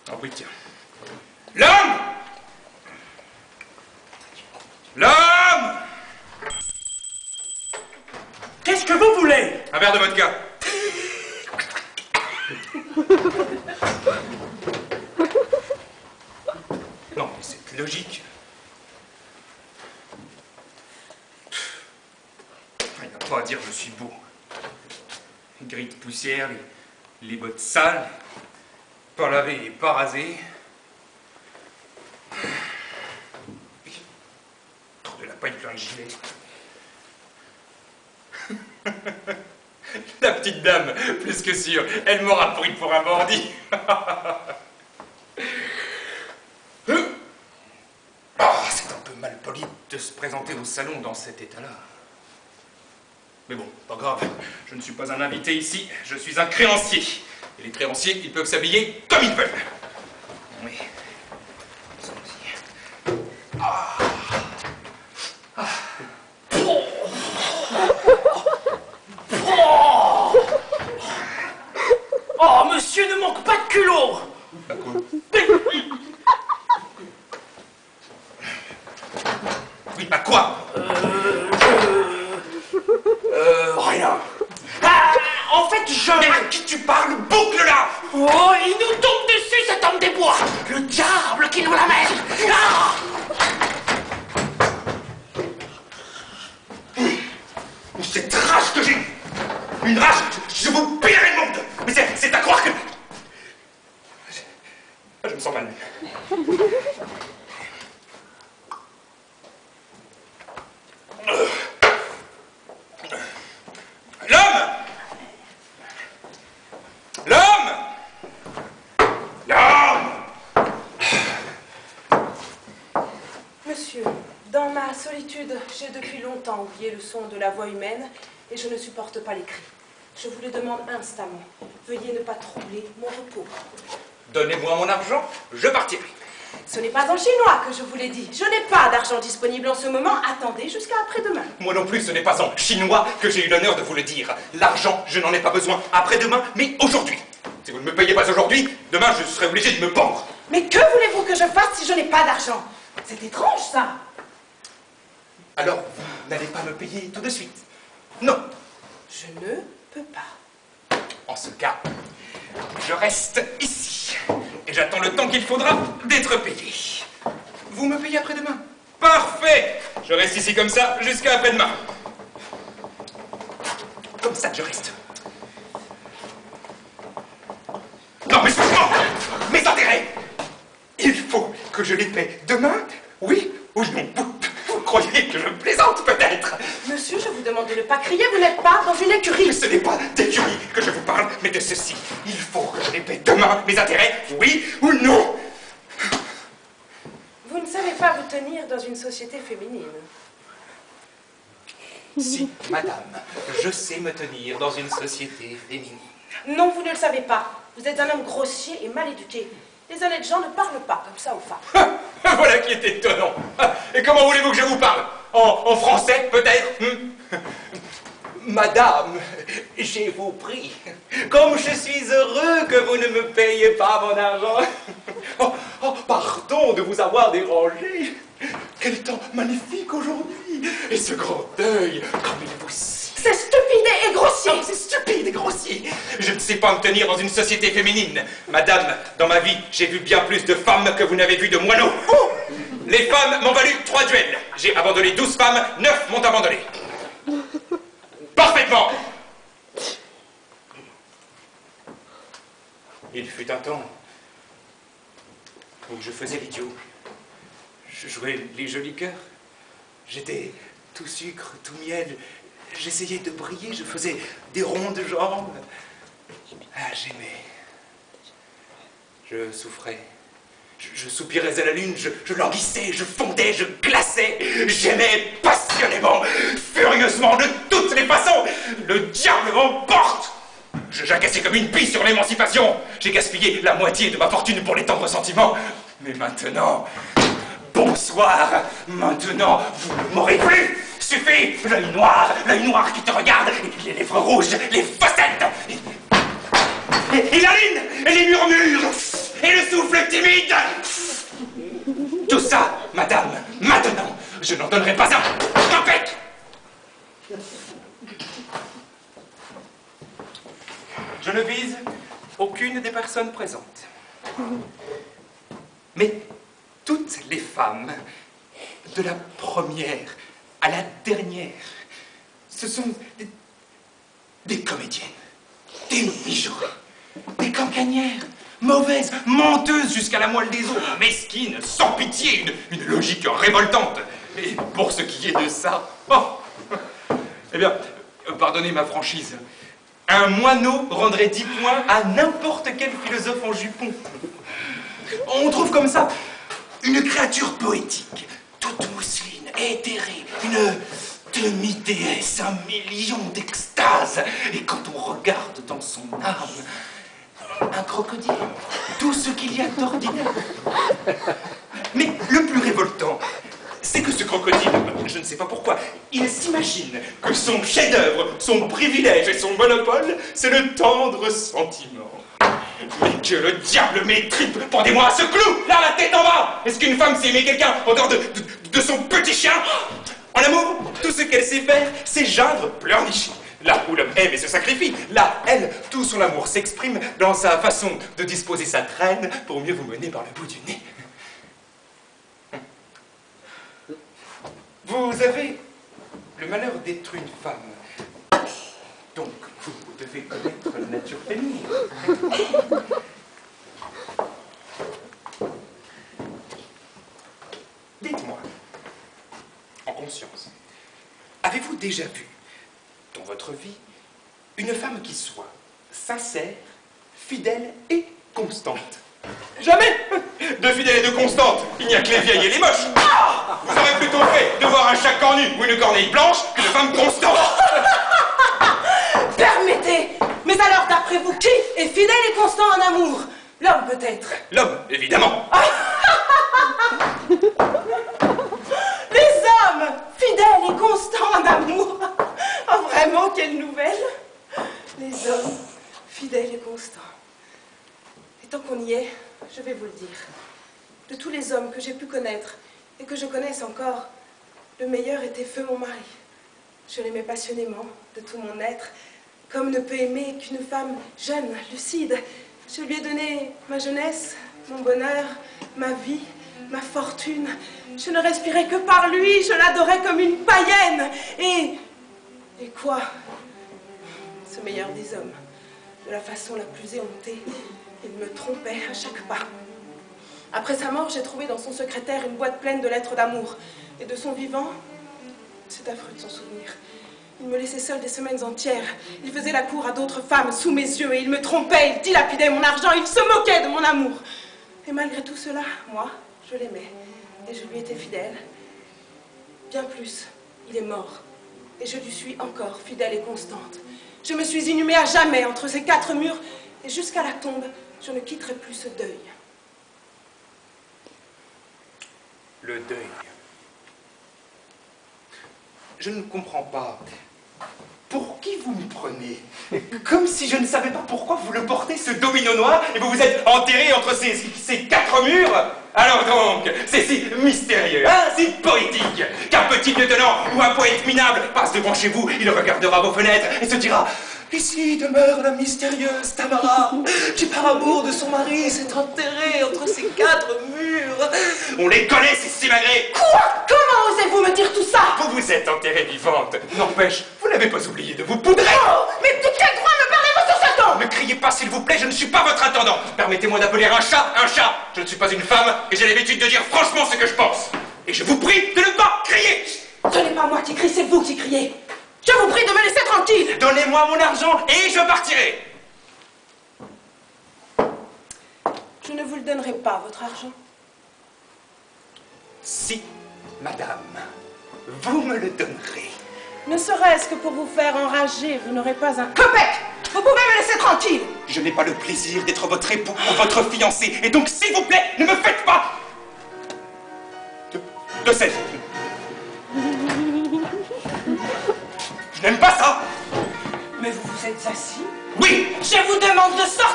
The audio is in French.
Ah oui, tiens. L'homme! L'homme! Qu'est-ce que vous voulez? Un verre de vodka. Non, mais c'est logique. Il n'y a pas à dire je suis beau. Les grilles de poussière, les bottes sales, pas lavées et pas rasées. Trop de la paille plein de gilet. La petite dame, plus que sûre, elle m'aura pris pour un bandit. Oh, c'est un peu malpoli de se présenter au salon dans cet état-là. Mais bon, pas grave, je ne suis pas un invité ici, je suis un créancier. Et les créanciers, ils peuvent s'habiller comme ils veulent. Oui. Ah. Ah. Oh, monsieur ne manque pas de culot! Bah quoi? Oui, bah quoi? Rien. Ah, en fait, Mais à qui tu parles? Boucle là! Oh, il nous tombe dessus, cet homme des bois! Le diable qui nous l'amène! Ah! Cette rage que j'ai! Une rage! Je vous paierai le monde! Mais c'est à croire que... Je me sens mal. L'homme! L'homme! L'homme! Monsieur, dans ma solitude, j'ai depuis longtemps oublié le son de la voix humaine et je ne supporte pas les cris. Je vous le demande instamment. Veuillez ne pas troubler mon repos. Donnez-moi mon argent, je partirai. Ce n'est pas en chinois que je vous l'ai dit. Je n'ai pas d'argent disponible en ce moment. Attendez jusqu'à après-demain. Moi non plus, ce n'est pas en chinois que j'ai eu l'honneur de vous le dire. L'argent, je n'en ai pas besoin après-demain, mais aujourd'hui. Si vous ne me payez pas aujourd'hui, demain je serai obligé de me pendre. Mais que voulez-vous que je fasse si je n'ai pas d'argent? C'est étrange, ça. Alors, vous n'allez pas me payer tout de suite? Non. Je ne peux pas. En ce cas, je reste ici. Et j'attends le temps qu'il faudra d'être payé. Vous me payez après-demain? Parfait! Je reste ici comme ça jusqu'à après-demain. Comme ça que je reste. Non, mais franchement, mes intérêts! Il faut que je les paie demain? Oui ou non? Vous croyez que je plaisante peut-être? Monsieur, je vous demande de ne pas crier. Vous n'êtes pas dans une écurie. Mais ce n'est pas d'écurie que je vous parle, mais de ceci. Il faut que je les paie demain, mes intérêts, oui ou non? Vous ne savez pas vous tenir dans une société féminine. Si, madame, je sais me tenir dans une société féminine. Non, vous ne le savez pas. Vous êtes un homme grossier et mal éduqué. Les honnêtes gens ne parlent pas comme ça aux femmes. Voilà qui est étonnant. Et comment voulez-vous que je vous parle? En français, peut-être? Madame, je vous prie, comme je suis heureux que vous ne me payiez pas mon argent. Oh, pardon de vous avoir dérangé. Quel temps magnifique aujourd'hui. Et ce grand deuil, comme il vous sied. C'est stupide et grossier. Oh, c'est stupide et grossier. Je ne sais pas me tenir dans une société féminine. Madame, dans ma vie, j'ai vu bien plus de femmes que vous n'avez vu de moineaux. Oh, les femmes m'ont valu 3 duels. J'ai abandonné 12 femmes, 9 m'ont abandonné. Parfaitement. Il fut un temps où je faisais l'idiot. Je jouais les jolis cœurs. J'étais tout sucre, tout miel. J'essayais de briller, je faisais des ronds de jambes. Ah, j'aimais. Je souffrais. Je soupirais à la lune, je languissais, je fondais, je glaçais. J'aimais passionnément, furieusement, de toutes les façons. Le diable m'emporte. Je jacassais comme une pie sur l'émancipation. J'ai gaspillé la moitié de ma fortune pour les tendres sentiments. Mais maintenant, bonsoir. Maintenant, vous ne m'aurez plus. Suffit, l'œil noir qui te regarde, et les lèvres rouges, les facettes, et la ligne, et les murmures. et le souffle timide. Tout ça, madame, maintenant, je n'en donnerai pas un. Impec. Je ne vise aucune des personnes présentes. Mais toutes les femmes, de la première à la dernière, ce sont des comédiennes, des mijaurées, des cancanières, mauvaises, menteuses jusqu'à la moelle des os, mesquines, sans pitié, une logique révoltante. Et pour ce qui est de ça, oh, eh bien, pardonnez ma franchise, un moineau rendrait 10 points à n'importe quel philosophe en jupon. On trouve comme ça une créature poétique, toute mousseline, éthérée, une demi-déesse, 1 million d'extases. Et quand on regarde dans son âme, un crocodile, tout ce qu'il y a d'ordinaire. Mais le plus révoltant, c'est que ce crocodile, je ne sais pas pourquoi, il s'imagine que son chef-d'œuvre, son privilège et son monopole, c'est le tendre sentiment. Mais que le diable m'étripe, pendez-moi à ce clou, là, la tête en bas. Est-ce qu'une femme sait aimer quelqu'un en dehors de son petit chien? En amour, tout ce qu'elle sait faire, c'est geindre, pleurnicher. Là où l'homme aime et se sacrifie, là, elle, tout son amour s'exprime dans sa façon de disposer sa traîne pour mieux vous mener par le bout du nez. Vous avez le malheur d'être une femme. Donc, vous devez connaître la nature féminine. Dites-moi, en conscience, avez-vous déjà vu, dans votre vie, une femme qui soit sincère, fidèle et constante? Jamais! De fidèle et de constante, il n'y a que les vieilles et les moches. Vous aurez plutôt fait de voir un chat cornu ou une corneille blanche qu'une femme constante. Permettez! Mais alors, d'après vous, qui est fidèle et constant en amour? L'homme, peut-être? L'homme, évidemment. Les hommes, fidèles et constants en amour. Oh, vraiment, quelle nouvelle! Les hommes, fidèles et constants. Et tant qu'on y est, je vais vous le dire. De tous les hommes que j'ai pu connaître, et que je connaisse encore, le meilleur était feu mon mari. Je l'aimais passionnément, de tout mon être, comme ne peut aimer qu'une femme jeune, lucide. Je lui ai donné ma jeunesse, mon bonheur, ma vie, ma fortune. Je ne respirais que par lui, je l'adorais comme une païenne. Et quoi? Ce meilleur des hommes, de la façon la plus éhontée, il me trompait à chaque pas. Après sa mort, j'ai trouvé dans son secrétaire une boîte pleine de lettres d'amour. Et de son vivant, c'est affreux de s'en souvenir. Il me laissait seule des semaines entières. Il faisait la cour à d'autres femmes sous mes yeux et il me trompait, il dilapidait mon argent, il se moquait de mon amour. Et malgré tout cela, moi, je l'aimais et je lui étais fidèle. Bien plus, il est mort et je lui suis encore fidèle et constante. Je me suis inhumée à jamais entre ces 4 murs et jusqu'à la tombe, je ne quitterai plus ce deuil. Le deuil. Je ne comprends pas. Pour qui vous me prenez? Comme si je ne savais pas pourquoi vous le portez, ce domino noir, et vous vous êtes enterré entre ces 4 murs. Alors donc, c'est si mystérieux, hein, si poétique, qu'un petit lieutenant ou un poète minable passe devant chez vous, il regardera vos fenêtres et se dira: ici demeure la mystérieuse Tamara, qui par amour de son mari s'est enterrée entre ces 4 murs. On les connaît, ces simagrées. Quoi? Comment osez-vous me dire tout ça? Vous vous êtes enterrée vivante. N'empêche, vous n'avez pas oublié de vous poudrer. Oh, mais de quel droit me parlez-vous sur ce ton? Ne criez pas, s'il vous plaît, je ne suis pas votre intendant. Permettez-moi d'appeler un chat un chat. Je ne suis pas une femme et j'ai l'habitude de dire franchement ce que je pense. Et je vous prie de ne pas crier. Ce n'est pas moi qui crie, c'est vous qui criez. Je vous prie de me laisser tranquille. Donnez-moi mon argent et je partirai. Je ne vous le donnerai pas, votre argent. Si, madame, vous me le donnerez. Ne serait-ce que pour vous faire enrager, vous n'aurez pas un copec. Vous pouvez me laisser tranquille. Je n'ai pas le plaisir d'être votre époux ou votre fiancé, et donc, s'il vous plaît, ne me faites pas de scène. Je n'aime pas ça. Mais vous vous êtes assis? Oui. Je vous demande de sortir.